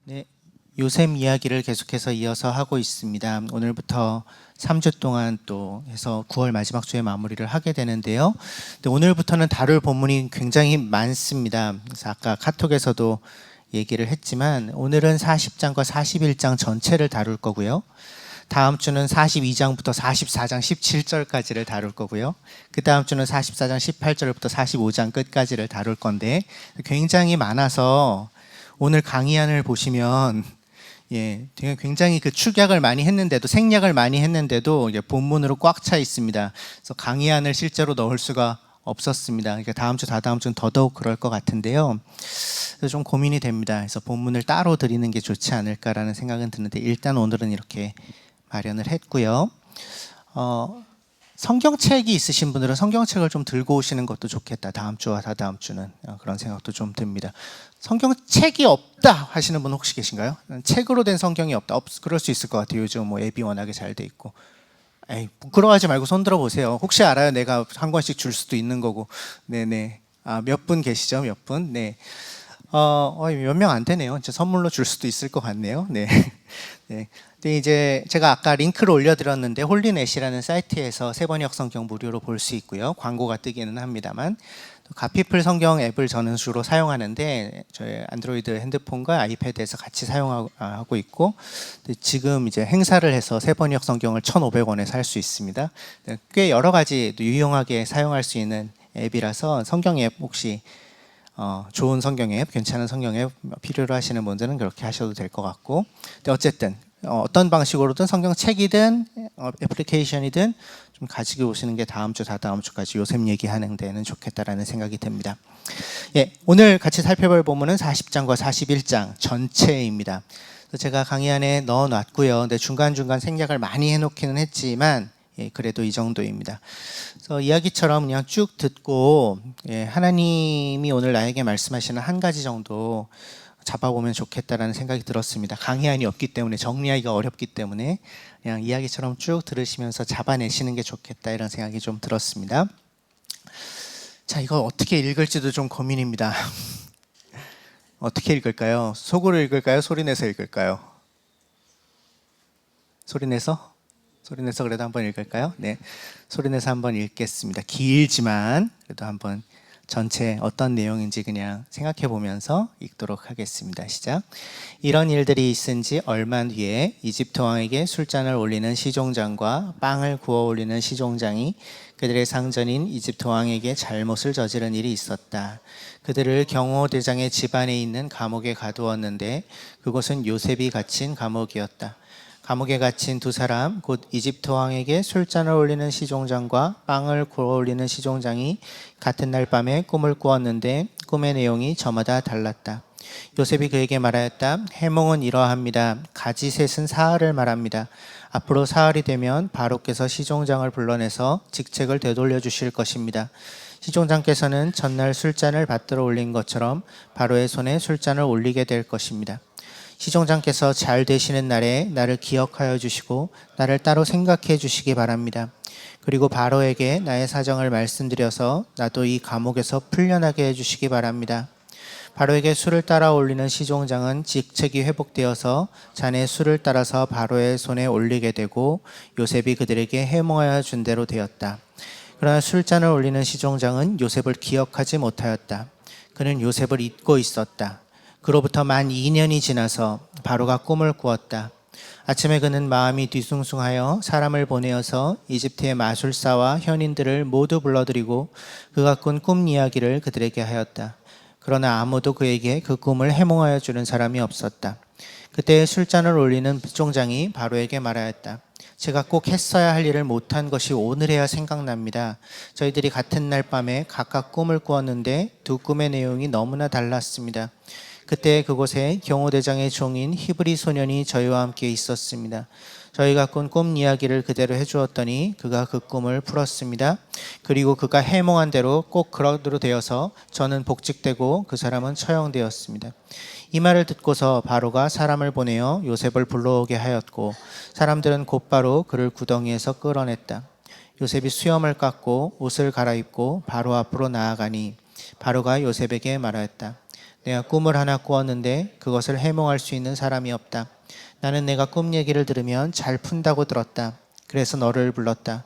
네, 요셉 이야기를 계속해서 이어서 하고 있습니다. 오늘부터 3주 동안 또 해서 9월 마지막 주에 마무리를 하게 되는데요. 근데 오늘부터는 다룰 본문이 굉장히 많습니다. 그래서 아까 카톡에서도 얘기를 했지만 오늘은 40장과 41장 전체를 다룰 거고요. 다음 주는 42장부터 44장 17절까지를 다룰 거고요. 그 다음 주는 44장 18절부터 45장 끝까지를 다룰 건데 굉장히 많아서 오늘 강의안을 보시면 굉장히 그 축약을 많이 했는데도 생략을 많이 했는데도 본문으로 꽉 차 있습니다. 그래서 강의안을 실제로 넣을 수가 없었습니다. 그러니까 다음 주, 다다음 주는 더더욱 그럴 것 같은데요. 그래서 좀 고민이 됩니다. 그래서 본문을 따로 드리는 게 좋지 않을까라는 생각은 드는데 일단 오늘은 이렇게 마련을 했고요. 성경책이 있으신 분들은 성경책을 좀 들고 오시는 것도 좋겠다. 다음 주와 다다음 주는 그런 생각도 좀 듭니다. 성경책이 없다 하시는 분 혹시 계신가요? 책으로 된 성경이 없다. 그럴 수 있을 것 같아요. 요즘 뭐 앱이 워낙에 잘 돼 있고. 에이, 부끄러워하지 말고 손 들어 보세요. 혹시 알아요? 내가 한 권씩 줄 수도 있는 거고. 네네. 몇 분 계시죠? 몇 분? 네. 몇 명 안 되네요. 이제 선물로 줄 수도 있을 것 같네요. 네. 네. 근데 이제 제가 아까 링크를 올려드렸는데 홀리넷이라는 사이트에서 세번역 성경 무료로 볼 수 있고요. 광고가 뜨기는 합니다만 가피플 성경 앱을 저는 주로 사용하는데 저희 안드로이드 핸드폰과 아이패드에서 같이 사용하고 있고 지금 이제 행사를 해서 세번역 성경을 1,500원에 살 수 있습니다. 꽤 여러 가지 유용하게 사용할 수 있는 앱이라서 성경 앱 혹시 좋은 성경 앱, 괜찮은 성경 앱 필요로 하시는 분들은 그렇게 하셔도 될 것 같고 근데 어쨌든 어떤 방식으로든 성경책이든 애플리케이션이든 좀 가지고 오시는 게 다음 주, 다다음 주까지 요셉 얘기하는 데는 좋겠다라는 생각이 듭니다. 오늘 같이 살펴볼 본문은 40장과 41장 전체입니다. 제가 강의안에 넣어놨고요. 근데 중간중간 생략을 많이 해놓기는 했지만 그래도 이 정도입니다. 그래서 이야기처럼 그냥 쭉 듣고 하나님이 오늘 나에게 말씀하시는 한 가지 정도 잡아보면 좋겠다라는 생각이 들었습니다. 강의안이 없기 때문에 정리하기가 어렵기 때문에 그냥 이야기처럼 쭉 들으시면서 잡아내시는 게 좋겠다 이런 생각이 좀 들었습니다. 자, 이거 어떻게 읽을지도 좀 고민입니다. 어떻게 읽을까요? 속으로 읽을까요? 소리내서 읽을까요? 소리내서? 소리내서 그래도 한번 읽을까요? 네, 소리내서 한번 읽겠습니다. 길지만 그래도 한번 전체 어떤 내용인지 그냥 생각해 보면서 읽도록 하겠습니다. 시작. 이런 일들이 있은 지 얼마 뒤에 이집트 왕에게 술잔을 올리는 시종장과 빵을 구워 올리는 시종장이 그들의 상전인 이집트 왕에게 잘못을 저지른 일이 있었다. 그들을 경호대장의 집안에 있는 감옥에 가두었는데 그곳은 요셉이 갇힌 감옥이었다. 감옥에 갇힌 두 사람 곧 이집트 왕에게 술잔을 올리는 시종장과 빵을 구워 올리는 시종장이 같은 날 밤에 꿈을 꾸었는데 꿈의 내용이 저마다 달랐다. 요셉이 그에게 말하였다. 해몽은 이러합니다. 가지셋은 사흘을 말합니다. 앞으로 사흘이 되면 바로께서 시종장을 불러내서 직책을 되돌려 주실 것입니다. 시종장께서는 전날 술잔을 받들어 올린 것처럼 바로의 손에 술잔을 올리게 될 것입니다. 시종장께서 잘 되시는 날에 나를 기억하여 주시고 나를 따로 생각해 주시기 바랍니다. 그리고 바로에게 나의 사정을 말씀드려서 나도 이 감옥에서 풀려나게 해주시기 바랍니다. 바로에게 술을 따라 올리는 시종장은 직책이 회복되어서 잔에 술을 따라서 바로의 손에 올리게 되고 요셉이 그들에게 해몽하여 준 대로 되었다. 그러나 술잔을 올리는 시종장은 요셉을 기억하지 못하였다. 그는 요셉을 잊고 있었다. 그로부터 만 2년이 지나서 바로가 꿈을 꾸었다. 아침에 그는 마음이 뒤숭숭하여 사람을 보내어서 이집트의 마술사와 현인들을 모두 불러들이고 그가 꾼 꿈 이야기를 그들에게 하였다. 그러나 아무도 그에게 그 꿈을 해몽하여 주는 사람이 없었다. 그때 술잔을 올리는 시종장이 바로에게 말하였다. 제가 꼭 했어야 할 일을 못한 것이 오늘에야 생각납니다. 저희들이 같은 날 밤에 각각 꿈을 꾸었는데 두 꿈의 내용이 너무나 달랐습니다. 그때 그곳에 경호대장의 종인 히브리 소년이 저희와 함께 있었습니다. 저희가 꾼 꿈 이야기를 그대로 해주었더니 그가 그 꿈을 풀었습니다. 그리고 그가 해몽한 대로 꼭 그러대로 되어서 저는 복직되고 그 사람은 처형되었습니다. 이 말을 듣고서 바로가 사람을 보내어 요셉을 불러오게 하였고 사람들은 곧바로 그를 구덩이에서 끌어냈다. 요셉이 수염을 깎고 옷을 갈아입고 바로 앞으로 나아가니 바로가 요셉에게 말하였다. 내가 꿈을 하나 꾸었는데 그것을 해몽할 수 있는 사람이 없다. 나는 내가 꿈 얘기를 들으면 잘 푼다고 들었다. 그래서 너를 불렀다.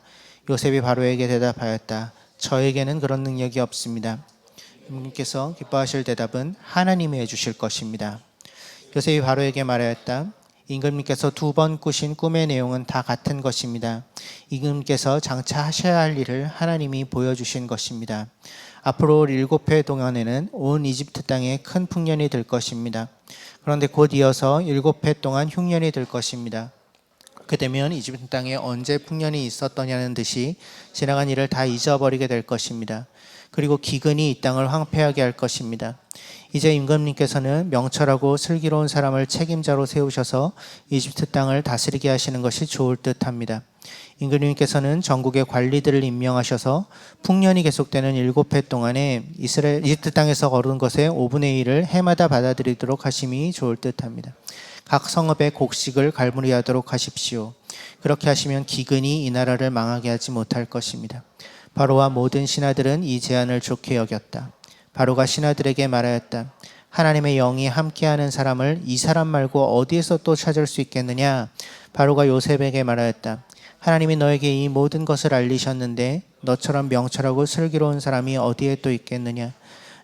요셉이 바로에게 대답하였다. 저에게는 그런 능력이 없습니다. 임금님께서 기뻐하실 대답은 하나님이 해주실 것입니다. 요셉이 바로에게 말하였다. 임금님께서 2번 꾸신 꿈의 내용은 다 같은 것입니다. 임금님께서 장차 하셔야 할 일을 하나님이 보여주신 것입니다. 앞으로 7해 동안에는 온 이집트 땅에 큰 풍년이 될 것입니다. 그런데 곧 이어서 7해 동안 흉년이 될 것입니다. 그렇게 되면 이집트 땅에 언제 풍년이 있었더냐는 듯이 지나간 일을 다 잊어버리게 될 것입니다. 그리고 기근이 이 땅을 황폐하게 할 것입니다. 이제 임금님께서는 명철하고 슬기로운 사람을 책임자로 세우셔서 이집트 땅을 다스리게 하시는 것이 좋을 듯합니다. 임금님께서는 전국의 관리들을 임명하셔서 풍년이 계속되는 7해 동안에 이집트 땅에서 거둔 것의 5분의 1을 해마다 받아들이도록 하심이 좋을 듯합니다. 각 성읍에 곡식을 갈무리하도록 하십시오. 그렇게 하시면 기근이 이 나라를 망하게 하지 못할 것입니다. 바로와 모든 신하들은 이 제안을 좋게 여겼다. 바로가 신하들에게 말하였다. 하나님의 영이 함께하는 사람을 이 사람 말고 어디에서 또 찾을 수 있겠느냐? 바로가 요셉에게 말하였다. 하나님이 너에게 이 모든 것을 알리셨는데 너처럼 명철하고 슬기로운 사람이 어디에 또 있겠느냐?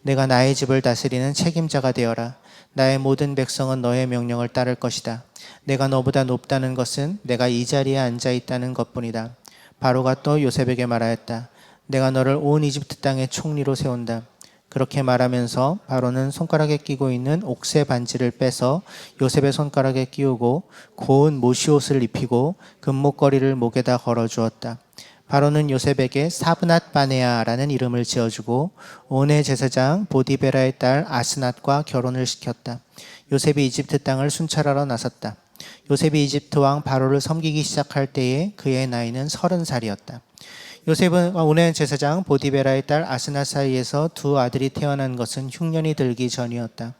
내가 나의 집을 다스리는 책임자가 되어라. 나의 모든 백성은 너의 명령을 따를 것이다. 내가 너보다 높다는 것은 내가 이 자리에 앉아 있다는 것뿐이다. 바로가 또 요셉에게 말하였다. 내가 너를 온 이집트 땅의 총리로 세운다. 그렇게 말하면서 바로는 손가락에 끼고 있는 옥새 반지를 빼서 요셉의 손가락에 끼우고 고운 모시옷을 입히고 금목걸이를 목에다 걸어주었다. 바로는 요셉에게 사브낫 바네아라는 이름을 지어주고 온의 제사장 보디베라의 딸 아스낫과 결혼을 시켰다. 요셉이 이집트 땅을 순찰하러 나섰다. 요셉이 이집트 왕 바로를 섬기기 시작할 때에 그의 나이는 30살이었다. 요셉은 온의 제사장 보디베라의 딸 아스낫 사이에서 2 아들이 태어난 것은 흉년이 들기 전이었다.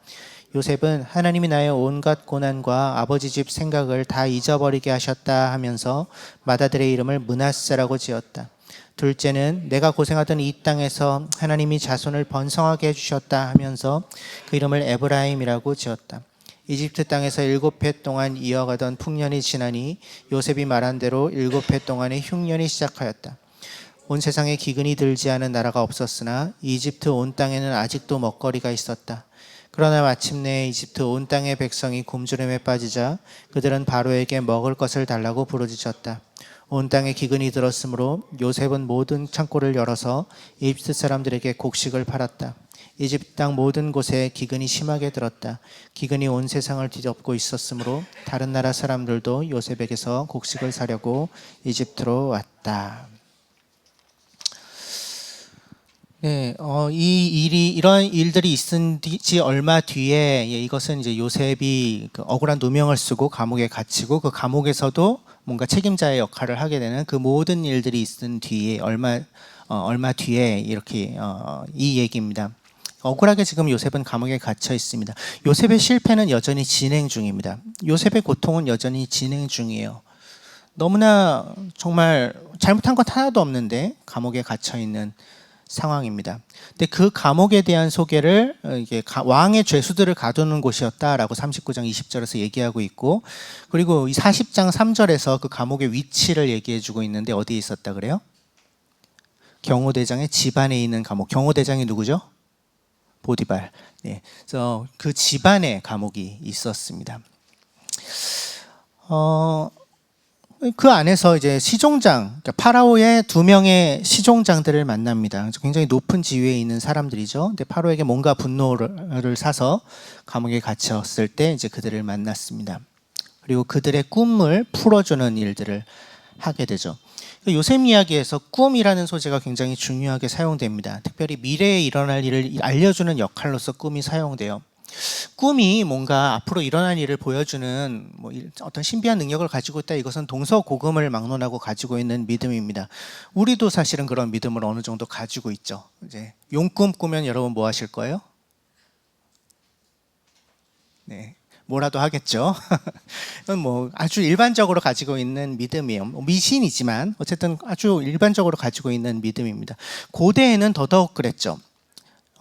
요셉은 하나님이 나의 온갖 고난과 아버지 집 생각을 다 잊어버리게 하셨다 하면서 맏아들의 이름을 므낫세라고 지었다. 둘째는 내가 고생하던 이 땅에서 하나님이 자손을 번성하게 해주셨다 하면서 그 이름을 에브라임이라고 지었다. 이집트 땅에서 7해 동안 이어가던 풍년이 지나니 요셉이 말한 대로 7해 동안의 흉년이 시작하였다. 온 세상에 기근이 들지 않은 나라가 없었으나 이집트 온 땅에는 아직도 먹거리가 있었다. 그러나 마침내 이집트 온 땅의 백성이 굶주림에 빠지자 그들은 바로에게 먹을 것을 달라고 부르짖었다. 온 땅에 기근이 들었으므로 요셉은 모든 창고를 열어서 이집트 사람들에게 곡식을 팔았다. 이집트 땅 모든 곳에 기근이 심하게 들었다. 기근이 온 세상을 뒤덮고 있었으므로 다른 나라 사람들도 요셉에게서 곡식을 사려고 이집트로 왔다. 네, 이런 일들이 있은 지 얼마 뒤에, 이것은 이제 요셉이 그 억울한 누명을 쓰고 감옥에 갇히고 그 감옥에서도 뭔가 책임자의 역할을 하게 되는 그 모든 일들이 있은 뒤에 얼마 뒤에 이렇게 이 얘기입니다. 억울하게 지금 요셉은 감옥에 갇혀 있습니다. 요셉의 실패는 여전히 진행 중입니다. 요셉의 고통은 여전히 진행 중이에요. 너무나 정말 잘못한 것 하나도 없는데 감옥에 갇혀 있는 상황입니다. 근데 그 감옥에 대한 소개를 이게 왕의 죄수들을 가두는 곳이었다라고 39장 20절에서 얘기하고 있고, 그리고 이 40장 3절에서 그 감옥의 위치를 얘기해주고 있는데 어디에 있었다 그래요? 경호대장의 집안에 있는 감옥. 경호대장이 누구죠? 보디발. 네, 그래서 그 집안에 감옥이 있었습니다. 그 안에서 이제 시종장, 그러니까 파라오의 2명의 시종장들을 만납니다. 굉장히 높은 지위에 있는 사람들이죠. 근데 파라오에게 뭔가 분노를 사서 감옥에 갇혔을 때 이제 그들을 만났습니다. 그리고 그들의 꿈을 풀어주는 일들을 하게 되죠. 요셉 이야기에서 꿈이라는 소재가 굉장히 중요하게 사용됩니다. 특별히 미래에 일어날 일을 알려주는 역할로서 꿈이 사용돼요. 꿈이 뭔가 앞으로 일어날 일을 보여주는 어떤 신비한 능력을 가지고 있다. 이것은 동서고금을 막론하고 가지고 있는 믿음입니다. 우리도 사실은 그런 믿음을 어느 정도 가지고 있죠. 이제 용꿈 꾸면 여러분 뭐 하실 거예요? 네, 뭐라도 하겠죠. 이건 아주 일반적으로 가지고 있는 믿음이에요. 미신이지만 어쨌든 아주 일반적으로 가지고 있는 믿음입니다. 고대에는 더더욱 그랬죠.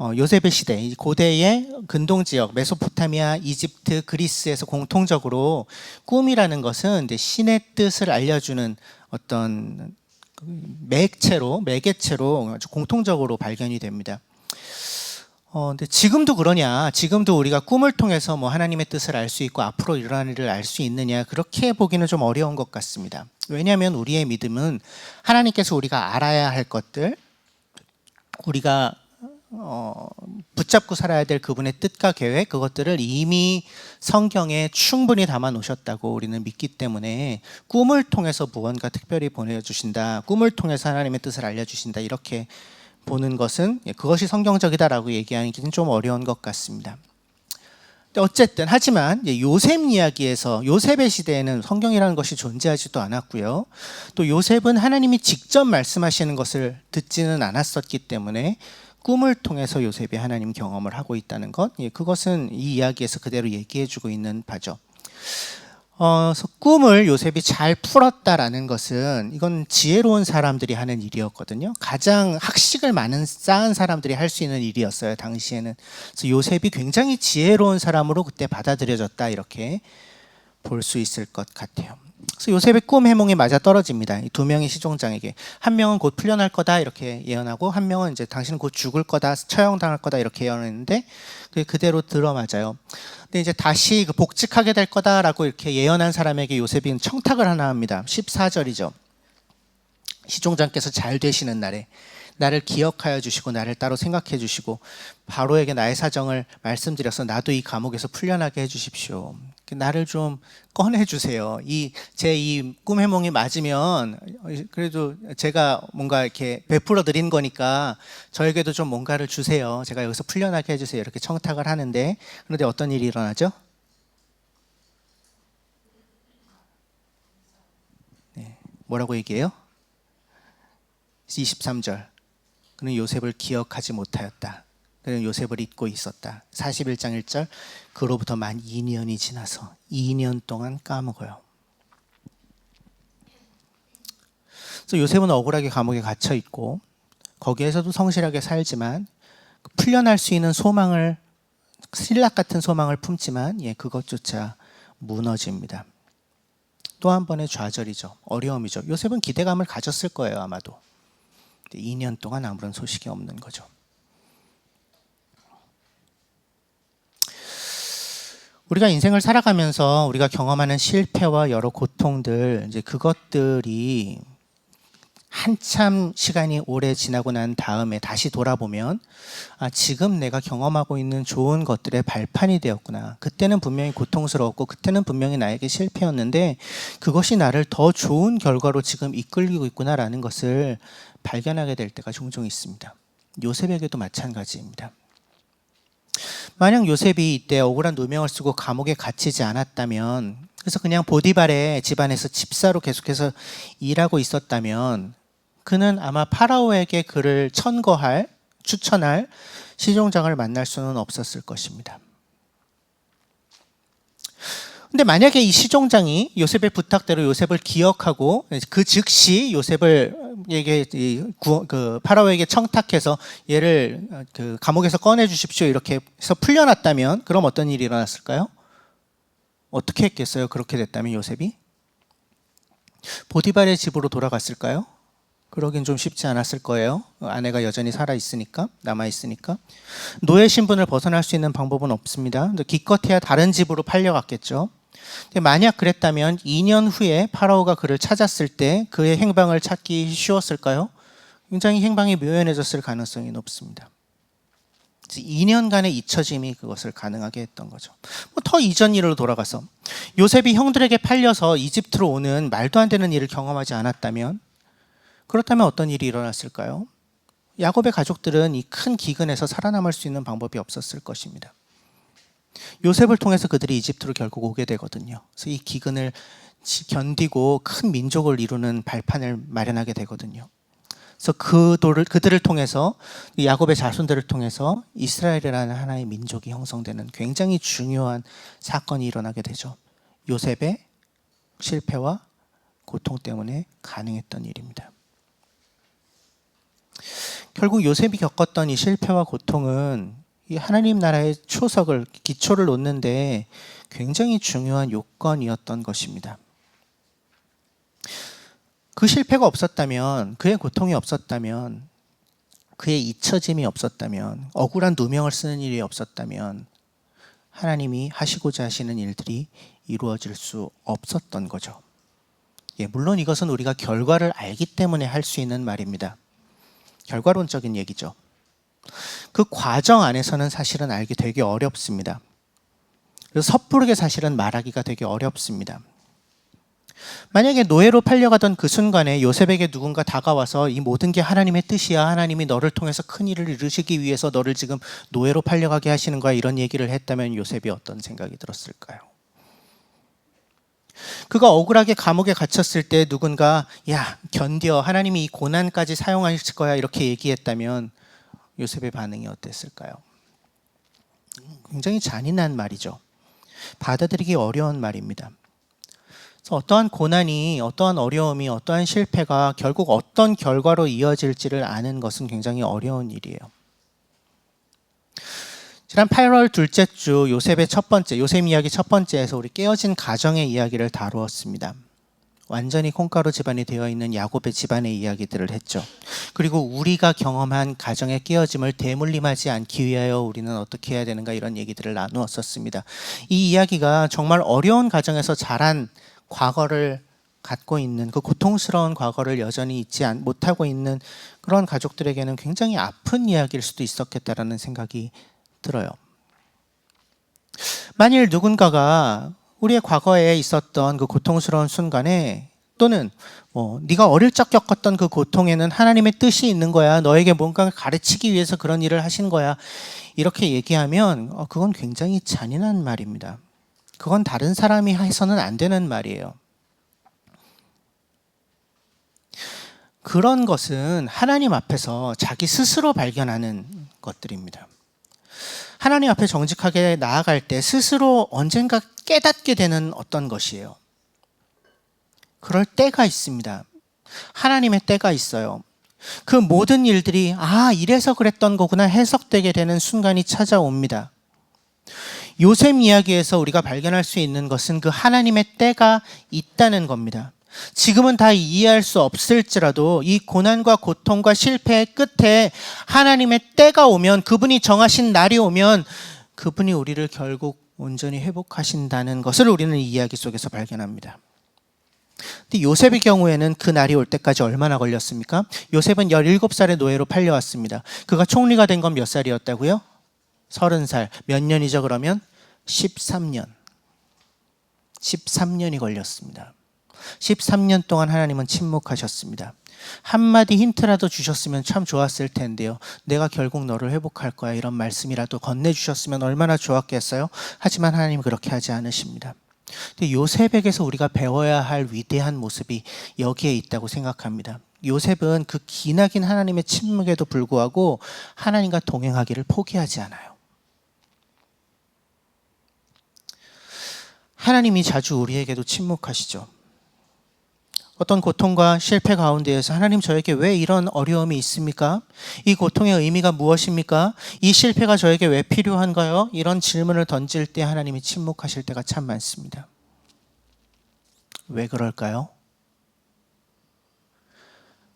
요셉의 시대, 이 고대의 근동 지역, 메소포타미아, 이집트, 그리스에서 공통적으로 꿈이라는 것은 이제 신의 뜻을 알려주는 어떤 매개체로 아주 공통적으로 발견이 됩니다. 근데 지금도 그러냐? 지금도 우리가 꿈을 통해서 뭐 하나님의 뜻을 알 수 있고 앞으로 일어날 일을 알 수 있느냐? 그렇게 보기는 좀 어려운 것 같습니다. 왜냐하면 우리의 믿음은 하나님께서 우리가 알아야 할 것들, 우리가 붙잡고 살아야 될 그분의 뜻과 계획, 그것들을 이미 성경에 충분히 담아 놓으셨다고 우리는 믿기 때문에 꿈을 통해서 무언가 특별히 보내주신다, 꿈을 통해서 하나님의 뜻을 알려주신다, 이렇게 보는 것은 그것이 성경적이다라고 얘기하기는 좀 어려운 것 같습니다. 어쨌든 하지만 요셉 이야기에서 요셉의 시대에는 성경이라는 것이 존재하지도 않았고요. 또 요셉은 하나님이 직접 말씀하시는 것을 듣지는 않았었기 때문에 꿈을 통해서 요셉이 하나님 경험을 하고 있다는 것, 그것은 이 이야기에서 그대로 얘기해주고 있는 바죠. 그래서 꿈을 요셉이 잘 풀었다라는 것은 이건 지혜로운 사람들이 하는 일이었거든요. 가장 학식을 많은 쌓은 사람들이 할 수 있는 일이었어요, 당시에는. 그래서 요셉이 굉장히 지혜로운 사람으로 그때 받아들여졌다, 이렇게 볼 수 있을 것 같아요. 그래서 요셉의 꿈 해몽이 맞아 떨어집니다. 이 두 명의 시종장에게. 한 명은 곧 풀려날 거다 이렇게 예언하고, 한 명은 이제 당신은 곧 죽을 거다, 처형당할 거다 이렇게 예언했는데 그게 그대로 들어맞아요. 근데 이제 다시 복직하게 될 거다라고 이렇게 예언한 사람에게 요셉이 청탁을 하나 합니다. 14절이죠. 시종장께서 잘 되시는 날에 나를 기억하여 주시고 나를 따로 생각해 주시고 바로에게 나의 사정을 말씀드려서 나도 이 감옥에서 풀려나게 해 주십시오. 나를 좀 꺼내 주세요. 제 이 꿈 해몽이 맞으면 그래도 제가 뭔가 이렇게 베풀어 드린 거니까 저에게도 좀 뭔가를 주세요. 제가 여기서 풀려나게 해 주세요. 이렇게 청탁을 하는데, 그런데 어떤 일이 일어나죠? 네. 뭐라고 얘기해요? 23절. 그는 요셉을 기억하지 못하였다. 그는 요셉을 잊고 있었다. 41장 1절. 그로부터 만 2년이 지나서 2년 동안 까먹어요. 그래서 요셉은 억울하게 감옥에 갇혀 있고 거기에서도 성실하게 살지만 풀려날 수 있는 소망을, 신락 같은 소망을 품지만 그것조차 무너집니다. 또 한 번의 좌절이죠. 어려움이죠. 요셉은 기대감을 가졌을 거예요, 아마도. 2년 동안 아무런 소식이 없는 거죠. 우리가 인생을 살아가면서 우리가 경험하는 실패와 여러 고통들, 이제 그것들이 한참 시간이 오래 지나고 난 다음에 다시 돌아보면 지금 내가 경험하고 있는 좋은 것들의 발판이 되었구나. 그때는 분명히 고통스러웠고 그때는 분명히 나에게 실패였는데 그것이 나를 더 좋은 결과로 지금 이끌고 있구나라는 것을 발견하게 될 때가 종종 있습니다. 요셉에게도 마찬가지입니다. 만약 요셉이 이때 억울한 누명을 쓰고 감옥에 갇히지 않았다면, 그래서 그냥 보디발의 집안에서 집사로 계속해서 일하고 있었다면 그는 아마 파라오에게 그를 추천할 시종장을 만날 수는 없었을 것입니다. 근데 만약에 이 시종장이 요셉의 부탁대로 요셉을 기억하고 그 즉시 파라오에게 청탁해서 얘를 그 감옥에서 꺼내 주십시오 이렇게 해서 풀려났다면, 그럼 어떤 일이 일어났을까요? 어떻게 했겠어요? 그렇게 됐다면 요셉이 보디발의 집으로 돌아갔을까요? 그러긴 좀 쉽지 않았을 거예요. 아내가 여전히 살아있으니까, 남아있으니까. 노예 신분을 벗어날 수 있는 방법은 없습니다. 기껏해야 다른 집으로 팔려갔겠죠. 만약 그랬다면 2년 후에 파라오가 그를 찾았을 때 그의 행방을 찾기 쉬웠을까요? 굉장히 행방이 묘연해졌을 가능성이 높습니다. 2년간의 잊혀짐이 그것을 가능하게 했던 거죠. 더 이전 일로 돌아가서 요셉이 형들에게 팔려서 이집트로 오는 말도 안 되는 일을 경험하지 않았다면, 그렇다면 어떤 일이 일어났을까요? 야곱의 가족들은 이 큰 기근에서 살아남을 수 있는 방법이 없었을 것입니다. 요셉을 통해서 그들이 이집트로 결국 오게 되거든요. 그래서 이 기근을 견디고 큰 민족을 이루는 발판을 마련하게 되거든요. 그래서 그들을 통해서, 야곱의 자손들을 통해서 이스라엘이라는 하나의 민족이 형성되는 굉장히 중요한 사건이 일어나게 되죠. 요셉의 실패와 고통 때문에 가능했던 일입니다. 결국 요셉이 겪었던 이 실패와 고통은 이 하나님 나라의 초석을, 기초를 놓는데 굉장히 중요한 요건이었던 것입니다. 그 실패가 없었다면, 그의 고통이 없었다면, 그의 잊혀짐이 없었다면, 억울한 누명을 쓰는 일이 없었다면 하나님이 하시고자 하시는 일들이 이루어질 수 없었던 거죠. 물론 이것은 우리가 결과를 알기 때문에 할 수 있는 말입니다. 결과론적인 얘기죠. 그 과정 안에서는 사실은 알기 되게 어렵습니다. 그래서 섣부르게 사실은 말하기가 되게 어렵습니다. 만약에 노예로 팔려가던 그 순간에 요셉에게 누군가 다가와서 이 모든 게 하나님의 뜻이야, 하나님이 너를 통해서 큰 일을 이루시기 위해서 너를 지금 노예로 팔려가게 하시는 거야, 이런 얘기를 했다면 요셉이 어떤 생각이 들었을까요? 그가 억울하게 감옥에 갇혔을 때 누군가 야 견뎌, 하나님이 이 고난까지 사용하실 거야, 이렇게 얘기했다면 요셉의 반응이 어땠을까요? 굉장히 잔인한 말이죠. 받아들이기 어려운 말입니다. 그래서 어떠한 고난이, 어떠한 어려움이, 어떠한 실패가 결국 어떤 결과로 이어질지를 아는 것은 굉장히 어려운 일이에요. 지난 8월 둘째 주 요셉의 요셉 이야기 첫 번째에서 우리 깨어진 가정의 이야기를 다루었습니다. 완전히 콩가루 집안이 되어 있는 야곱의 집안의 이야기들을 했죠. 그리고 우리가 경험한 가정의 깨어짐을 대물림하지 않기 위하여 우리는 어떻게 해야 되는가, 이런 얘기들을 나누었었습니다. 이 이야기가 정말 어려운 가정에서 자란 과거를 갖고 있는, 그 고통스러운 과거를 여전히 잊지 못하고 있는 그런 가족들에게는 굉장히 아픈 이야기일 수도 있었겠다라는 생각이 들어요. 만일 누군가가 우리의 과거에 있었던 그 고통스러운 순간에, 또는 네가 어릴 적 겪었던 그 고통에는 하나님의 뜻이 있는 거야, 너에게 뭔가 가르치기 위해서 그런 일을 하신 거야, 이렇게 얘기하면 그건 굉장히 잔인한 말입니다. 그건 다른 사람이 해서는 안 되는 말이에요. 그런 것은 하나님 앞에서 자기 스스로 발견하는 것들입니다. 하나님 앞에 정직하게 나아갈 때 스스로 언젠가 깨닫게 되는 어떤 것이에요. 그럴 때가 있습니다. 하나님의 때가 있어요. 그 모든 일들이 이래서 그랬던 거구나 해석되게 되는 순간이 찾아옵니다. 요셉 이야기에서 우리가 발견할 수 있는 것은 그 하나님의 때가 있다는 겁니다. 지금은 다 이해할 수 없을지라도 이 고난과 고통과 실패의 끝에 하나님의 때가 오면, 그분이 정하신 날이 오면 그분이 우리를 결국 온전히 회복하신다는 것을 우리는 이 이야기 속에서 발견합니다. 근데 요셉의 경우에는 그 날이 올 때까지 얼마나 걸렸습니까? 요셉은 17살의 노예로 팔려왔습니다. 그가 총리가 된 건 몇 살이었다고요? 30살. 몇 년이죠 그러면? 13년. 13년이 걸렸습니다. 13년 동안 하나님은 침묵하셨습니다. 한마디 힌트라도 주셨으면 참 좋았을 텐데요. 내가 결국 너를 회복할 거야, 이런 말씀이라도 건네주셨으면 얼마나 좋았겠어요? 하지만 하나님은 그렇게 하지 않으십니다. 근데 요셉에게서 우리가 배워야 할 위대한 모습이 여기에 있다고 생각합니다. 요셉은 그 기나긴 하나님의 침묵에도 불구하고 하나님과 동행하기를 포기하지 않아요. 하나님이 자주 우리에게도 침묵하시죠. 어떤 고통과 실패 가운데에서 하나님, 저에게 왜 이런 어려움이 있습니까? 이 고통의 의미가 무엇입니까? 이 실패가 저에게 왜 필요한가요? 이런 질문을 던질 때 하나님이 침묵하실 때가 참 많습니다. 왜 그럴까요?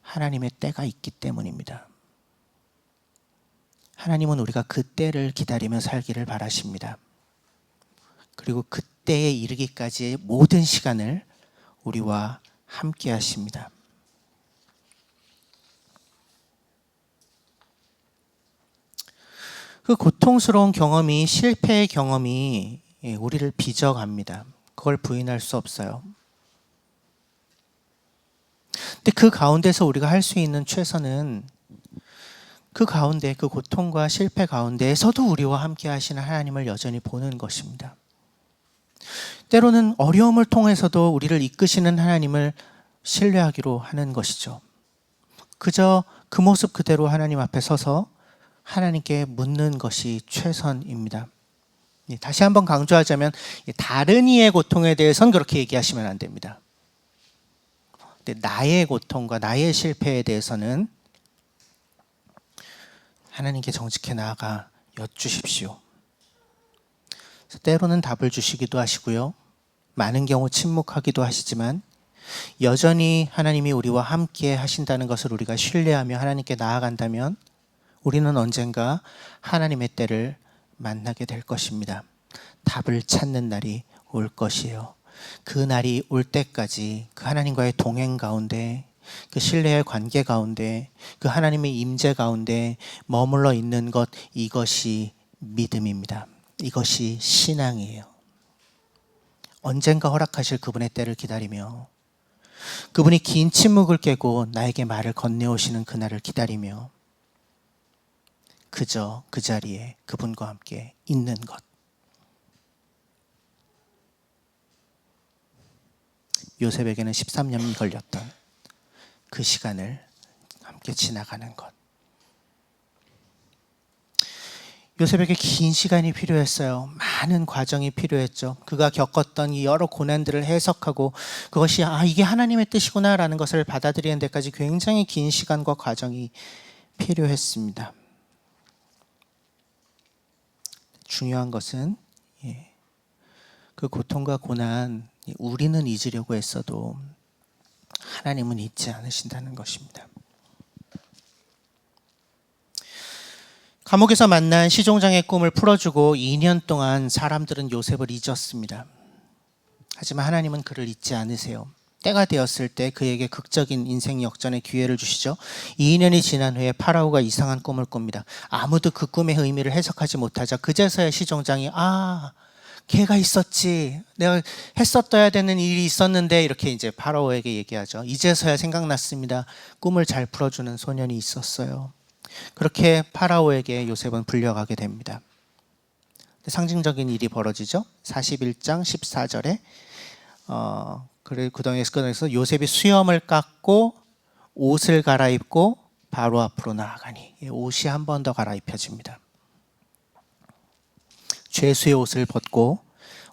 하나님의 때가 있기 때문입니다. 하나님은 우리가 그 때를 기다리며 살기를 바라십니다. 그리고 그 때에 이르기까지의 모든 시간을 우리와 함께 하십니다. 그 고통스러운 경험이, 실패의 경험이 우리를 빚어갑니다. 그걸 부인할 수 없어요. 근데 그 가운데서 우리가 할 수 있는 최선은 그 가운데, 그 고통과 실패 가운데에서도 우리와 함께 하시는 하나님을 여전히 보는 것입니다. 때로는 어려움을 통해서도 우리를 이끄시는 하나님을 신뢰하기로 하는 것이죠. 그저 그 모습 그대로 하나님 앞에 서서 하나님께 묻는 것이 최선입니다. 다시 한번 강조하자면, 다른 이의 고통에 대해서는 그렇게 얘기하시면 안 됩니다. 근데 나의 고통과 나의 실패에 대해서는 하나님께 정직해 나아가 여쭈십시오. 때로는 답을 주시기도 하시고요. 많은 경우 침묵하기도 하시지만 여전히 하나님이 우리와 함께 하신다는 것을 우리가 신뢰하며 하나님께 나아간다면 우리는 언젠가 하나님의 때를 만나게 될 것입니다. 답을 찾는 날이 올 것이에요. 그 날이 올 때까지 그 하나님과의 동행 가운데, 그 신뢰의 관계 가운데, 그 하나님의 임재 가운데 머물러 있는 것, 이것이 믿음입니다. 이것이 신앙이에요. 언젠가 허락하실 그분의 때를 기다리며, 그분이 긴 침묵을 깨고 나에게 말을 건네오시는 그날을 기다리며 그저 그 자리에 그분과 함께 있는 것. 요셉에게는 13년이 걸렸던 그 시간을 함께 지나가는 것. 요셉에게 긴 시간이 필요했어요. 많은 과정이 필요했죠. 그가 겪었던 이 여러 고난들을 해석하고 그것이 이게 하나님의 뜻이구나라는 것을 받아들이는 데까지 굉장히 긴 시간과 과정이 필요했습니다. 중요한 것은 그 고통과 고난, 우리는 잊으려고 했어도 하나님은 잊지 않으신다는 것입니다. 감옥에서 만난 시종장의 꿈을 풀어주고 2년 동안 사람들은 요셉을 잊었습니다. 하지만 하나님은 그를 잊지 않으세요. 때가 되었을 때 그에게 극적인 인생 역전의 기회를 주시죠. 2년이 지난 후에 파라오가 이상한 꿈을 꿉니다. 아무도 그 꿈의 의미를 해석하지 못하자 그제서야 시종장이 걔가 있었지, 내가 했었어야 되는 일이 있었는데, 이렇게 이제 파라오에게 얘기하죠. 이제서야 생각났습니다. 꿈을 잘 풀어주는 소년이 있었어요. 그렇게 파라오에게 요셉은 불려가게 됩니다. 상징적인 일이 벌어지죠. 41장 14절에 그동에서 요셉이 수염을 깎고 옷을 갈아입고 바로 앞으로 나아가니, 옷이 한 번 더 갈아입혀집니다. 죄수의 옷을 벗고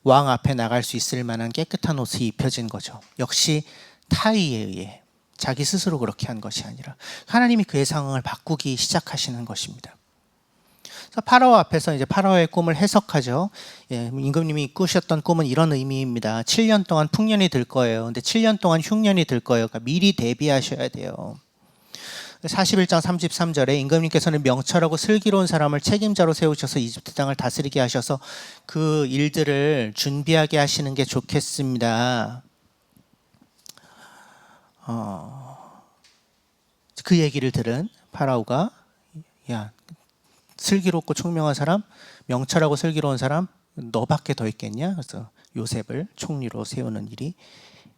왕 앞에 나갈 수 있을 만한 깨끗한 옷이 입혀진 거죠. 역시 타의에 의해, 자기 스스로 그렇게 한 것이 아니라 하나님이 그의 상황을 바꾸기 시작하시는 것입니다. 그래서 파라오 앞에서 이제 파라오의 꿈을 해석하죠. 임금님이 꾸셨던 꿈은 이런 의미입니다. 7년 동안 풍년이 들 거예요. 근데 7년 동안 흉년이 들 거예요. 그러니까 미리 대비하셔야 돼요. 41장 33절에 임금님께서는 명철하고 슬기로운 사람을 책임자로 세우셔서 이집트 땅을 다스리게 하셔서 그 일들을 준비하게 하시는 게 좋겠습니다. 그 얘기를 들은 파라오가 슬기롭고 총명한 사람, 명철하고 슬기로운 사람 너밖에 더 있겠냐? 그래서 요셉을 총리로 세우는 일이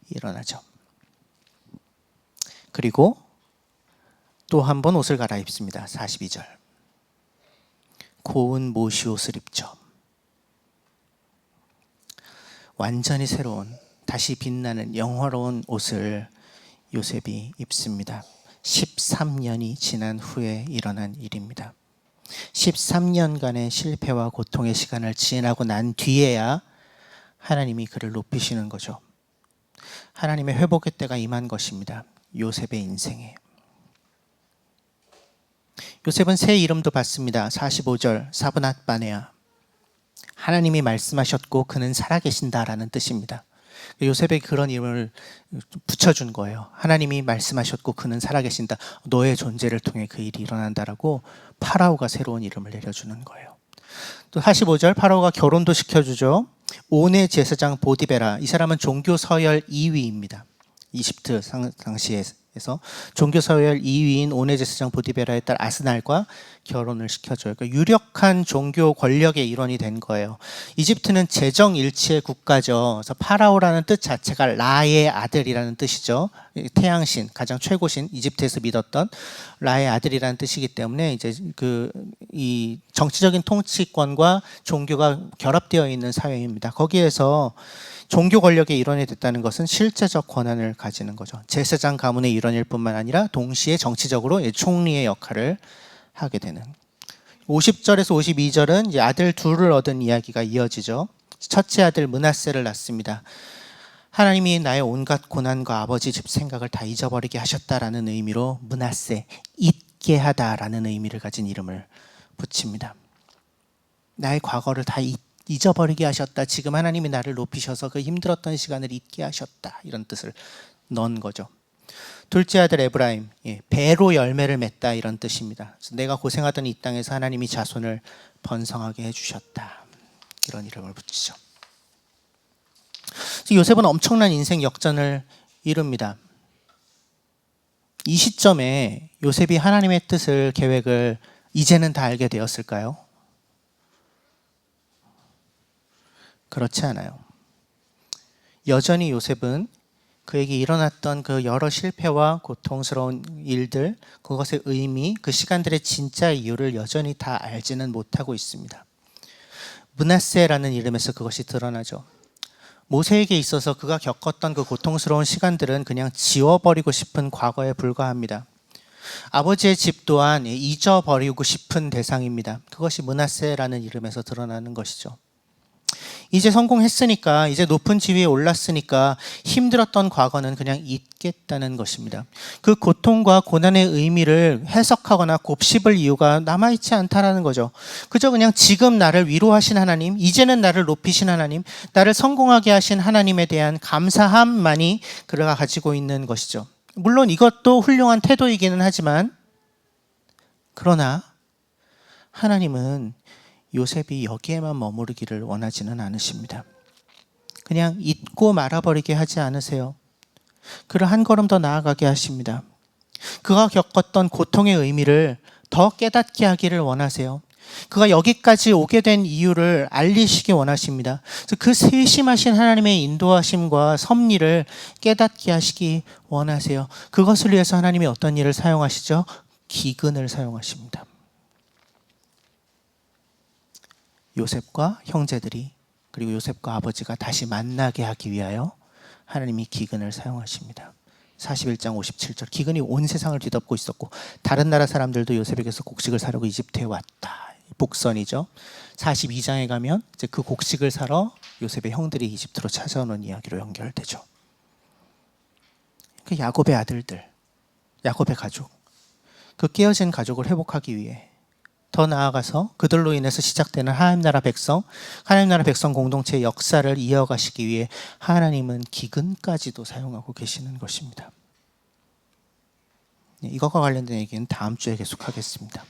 일어나죠. 그리고 또 한 번 옷을 갈아입습니다. 42절. 고운 모시 옷을 입죠. 완전히 새로운, 다시 빛나는 영화로운 옷을 요셉이 입습니다. 13년이 지난 후에 일어난 일입니다. 13년간의 실패와 고통의 시간을 지나고 난 뒤에야 하나님이 그를 높이시는 거죠. 하나님의 회복의 때가 임한 것입니다. 요셉의 인생에. 요셉은 새 이름도 받습니다. 45절 사브낫 바네아. 하나님이 말씀하셨고 그는 살아계신다라는 뜻입니다. 요셉에게 그런 이름을 붙여준 거예요. 하나님이 말씀하셨고 그는 살아계신다. 너의 존재를 통해 그 일이 일어난다라고 파라오가 새로운 이름을 내려주는 거예요. 또 45절 파라오가 결혼도 시켜주죠. 온의 제사장 보디베라. 이 사람은 종교 서열 2위입니다. 이집트 당시에서 종교 서열 2위인 온의 제사장 보디베라의 딸 아스날과 결혼을 시켜줘요. 그러니까 유력한 종교 권력의 일원이 된 거예요. 이집트는 재정일치의 국가죠. 그래서 파라오라는 뜻 자체가 라의 아들이라는 뜻이죠. 태양신, 가장 최고신, 이집트에서 믿었던 라의 아들이라는 뜻이기 때문에 이제 이 정치적인 통치권과 종교가 결합되어 있는 사회입니다. 거기에서 종교 권력의 일원이 됐다는 것은 실제적 권한을 가지는 거죠. 제사장 가문의 일원일 뿐만 아니라 동시에 정치적으로 총리의 역할을 하게 되는. 50절에서 52절은 이제 아들 둘을 얻은 이야기가 이어지죠. 첫째 아들 므낫세를 낳습니다. 하나님이 나의 온갖 고난과 아버지 집 생각을 다 잊어버리게 하셨다라는 의미로 므낫세, 잊게 하다라는 의미를 가진 이름을 붙입니다. 나의 과거를 다 잊어버리게 하셨다. 지금 하나님이 나를 높이셔서 그 힘들었던 시간을 잊게 하셨다. 이런 뜻을 넣은 거죠. 둘째 아들 에브라임, 배로 열매를 맺다 이런 뜻입니다. 그래서 내가 고생하던 이 땅에서 하나님이 자손을 번성하게 해주셨다. 이런 이름을 붙이죠. 요셉은 엄청난 인생 역전을 이룹니다. 이 시점에 요셉이 하나님의 뜻을, 계획을 이제는 다 알게 되었을까요? 그렇지 않아요. 여전히 요셉은 그에게 일어났던 그 여러 실패와 고통스러운 일들, 그것의 의미, 그 시간들의 진짜 이유를 여전히 다 알지는 못하고 있습니다. 므낫세라는 이름에서 그것이 드러나죠. 모세에게 있어서 그가 겪었던 그 고통스러운 시간들은 그냥 지워버리고 싶은 과거에 불과합니다. 아버지의 집 또한 잊어버리고 싶은 대상입니다. 그것이 므낫세라는 이름에서 드러나는 것이죠. 이제 성공했으니까, 이제 높은 지위에 올랐으니까 힘들었던 과거는 그냥 잊겠다는 것입니다. 그 고통과 고난의 의미를 해석하거나 곱씹을 이유가 남아있지 않다라는 거죠. 그저 그냥 지금 나를 위로하신 하나님, 이제는 나를 높이신 하나님, 나를 성공하게 하신 하나님에 대한 감사함만이 그가 가지고 있는 것이죠. 물론 이것도 훌륭한 태도이기는 하지만, 그러나 하나님은 요셉이 여기에만 머무르기를 원하지는 않으십니다. 그냥 잊고 말아버리게 하지 않으세요. 그를 한 걸음 더 나아가게 하십니다. 그가 겪었던 고통의 의미를 더 깨닫게 하기를 원하세요. 그가 여기까지 오게 된 이유를 알리시기 원하십니다. 그 세심하신 하나님의 인도하심과 섭리를 깨닫게 하시기 원하세요. 그것을 위해서 하나님이 어떤 일을 사용하시죠? 기근을 사용하십니다. 요셉과 형제들이, 그리고 요셉과 아버지가 다시 만나게 하기 위하여 하나님이 기근을 사용하십니다. 41장 57절, 기근이 온 세상을 뒤덮고 있었고 다른 나라 사람들도 요셉에게서 곡식을 사려고 이집트에 왔다. 복선이죠. 42장에 가면 이제 그 곡식을 사러 요셉의 형들이 이집트로 찾아오는 이야기로 연결되죠. 그 야곱의 아들들, 야곱의 가족, 그 깨어진 가족을 회복하기 위해, 더 나아가서 그들로 인해서 시작되는 하나님 나라 백성 공동체의 역사를 이어가시기 위해 하나님은 기근까지도 사용하고 계시는 것입니다. 이것과 관련된 얘기는 다음 주에 계속하겠습니다.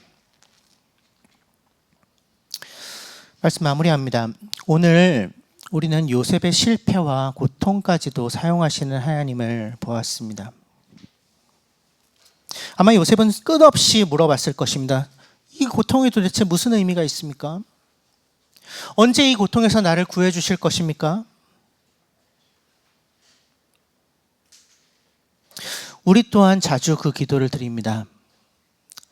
말씀 마무리합니다. 오늘 우리는 요셉의 실패와 고통까지도 사용하시는 하나님을 보았습니다. 아마 요셉은 끝없이 물어봤을 것입니다. 이 고통이 도대체 무슨 의미가 있습니까? 언제 이 고통에서 나를 구해 주실 것입니까? 우리 또한 자주 그 기도를 드립니다.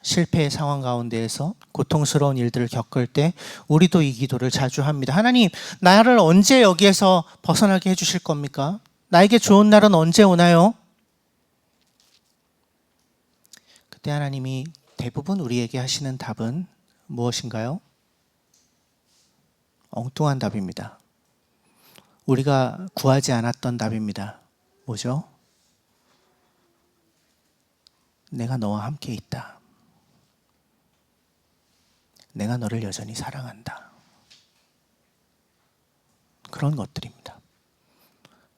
실패의 상황 가운데에서 고통스러운 일들을 겪을 때 우리도 이 기도를 자주 합니다. 하나님, 나를 언제 여기에서 벗어나게 해주실 겁니까? 나에게 좋은 날은 언제 오나요? 그때 하나님이 대부분 우리에게 하시는 답은 무엇인가요? 엉뚱한 답입니다. 우리가 구하지 않았던 답입니다. 뭐죠? 내가 너와 함께 있다. 내가 너를 여전히 사랑한다. 그런 것들입니다.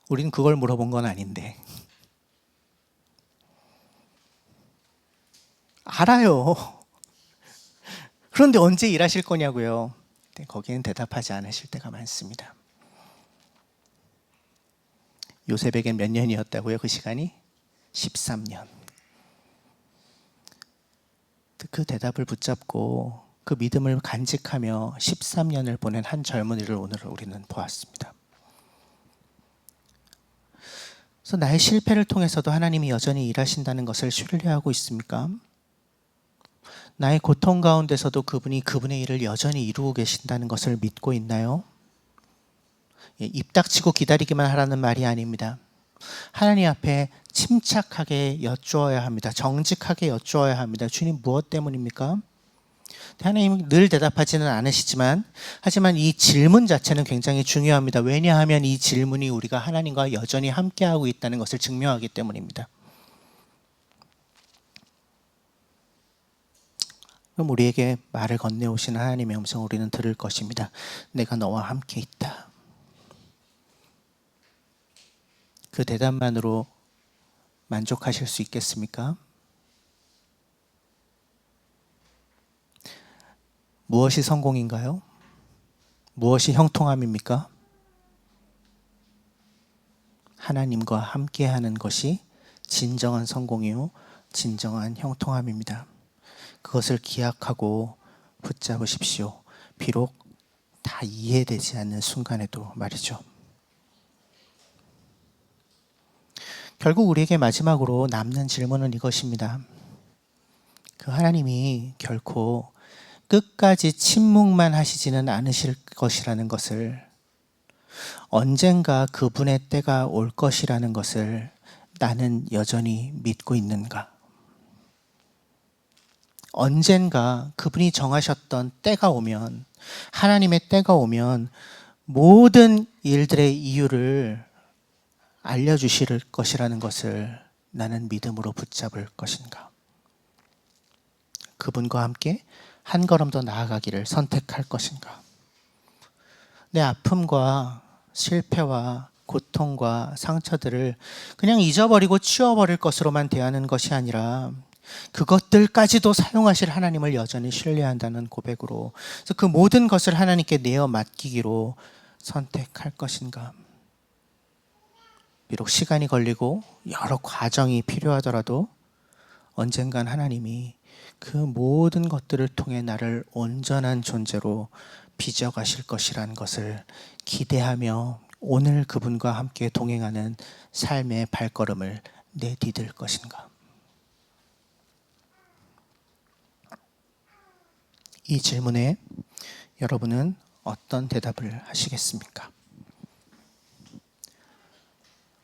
우린 그걸 물어본 건 아닌데. 알아요. 그런데 언제 일하실 거냐고요. 거기에는 대답하지 않으실 때가 많습니다. 요셉에겐 몇 년이었다고요? 그 시간이? 13년. 그 대답을 붙잡고 그 믿음을 간직하며 13년을 보낸 한 젊은이를 오늘 우리는 보았습니다. 그래서 나의 실패를 통해서도 하나님이 여전히 일하신다는 것을 신뢰하고 있습니까? 나의 고통 가운데서도 그분이 그분의 일을 여전히 이루고 계신다는 것을 믿고 있나요? 입 닥치고 기다리기만 하라는 말이 아닙니다. 하나님 앞에 침착하게 여쭈어야 합니다. 정직하게 여쭈어야 합니다. 주님, 무엇 때문입니까? 하나님 늘 대답하지는 않으시지만, 하지만 이 질문 자체는 굉장히 중요합니다. 왜냐하면 이 질문이 우리가 하나님과 여전히 함께하고 있다는 것을 증명하기 때문입니다. 그럼 우리에게 말을 건네오시는 하나님의 음성을 우리는 들을 것입니다. 내가 너와 함께 있다. 그 대답만으로 만족하실 수 있겠습니까? 무엇이 성공인가요? 무엇이 형통함입니까? 하나님과 함께하는 것이 진정한 성공이요, 진정한 형통함입니다. 그것을 기약하고 붙잡으십시오. 비록 다 이해되지 않는 순간에도 말이죠. 결국 우리에게 마지막으로 남는 질문은 이것입니다. 그 하나님이 결코 끝까지 침묵만 하시지는 않으실 것이라는 것을, 언젠가 그분의 때가 올 것이라는 것을 나는 여전히 믿고 있는가? 언젠가 그분이 정하셨던 때가 오면, 하나님의 때가 오면 모든 일들의 이유를 알려주실 것이라는 것을 나는 믿음으로 붙잡을 것인가? 그분과 함께 한 걸음 더 나아가기를 선택할 것인가? 내 아픔과 실패와 고통과 상처들을 그냥 잊어버리고 치워버릴 것으로만 대하는 것이 아니라 그것들까지도 사용하실 하나님을 여전히 신뢰한다는 고백으로, 그래서 그 모든 것을 하나님께 내어 맡기기로 선택할 것인가? 비록 시간이 걸리고 여러 과정이 필요하더라도 언젠간 하나님이 그 모든 것들을 통해 나를 온전한 존재로 빚어가실 것이라는 것을 기대하며 오늘 그분과 함께 동행하는 삶의 발걸음을 내디딜 것인가? 이 질문에 여러분은 어떤 대답을 하시겠습니까?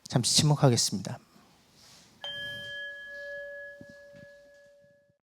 잠시 침묵하겠습니다.